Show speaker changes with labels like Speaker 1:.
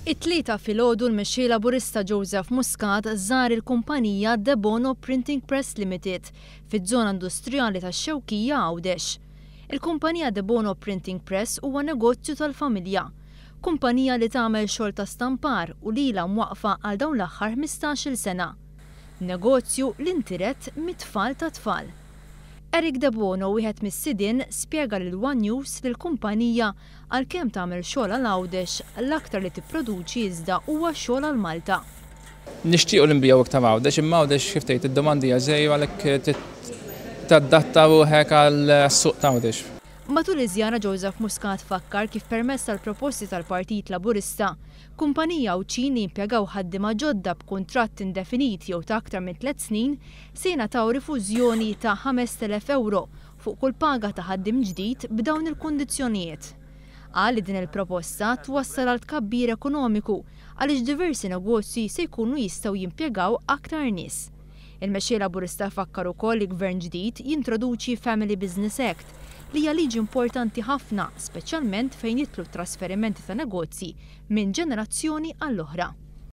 Speaker 1: It-tlieta filgħodu l-mexxej Laburista Joseph Muscat żar il-kumpanija De Bono Printing Press Limited fiż-żona industrijali tax-Xewkija Għawdex. Il-kumpanija De Bono Printing Press huwa negozju tal-familja. Kumpanija li tagħmel xogħol ta' stampar u lilha mwaqfa għal dawn l-aħħar 15-il sena. Negozju li intiret mit-tfal ta' tfal. Eric De Bono, wieħed mis-sidien, spjega lil One News li l-kumpanija għalkemm tagħmel xogħol għal Għawdex l-aktar li tipproduċi iżda huwa xogħol għal Malta.
Speaker 2: Nixtiequ li nbijaw iktar Għawdex, imma Għawdex kif tgħid id-domandi għażej għalhekk tadatta ruħek għas-suq ta' Għawdex.
Speaker 1: Matul iż-żjara Joseph Muscat fakkar kif permezz tal-proposti tal-Partit Laburista, kumpanija u ċini impjegaw ħaddiema ġodda b'kuntratt indefinit jew ta' aktar minn 3 snin se jingħataw rifużjoni ta' 5,000 euro fuq kull paga ta' ħaddiem ġdid b'dawn il-kundizzjonijiet. Qal li din il-proposta twassal għal tkabbir ekonomiku għaliex diversi negozji se jkunu jistgħu jimpjegaw aktar nies. Il-mexxej Laburista fakkar ukoll li gvern ġdid jintroduċi Family Business Act li hija liġi importanti ħafna, speċjalment fejn jitlu trasferimenti ta' negozji minn ġenerazzjoni għall-oħra.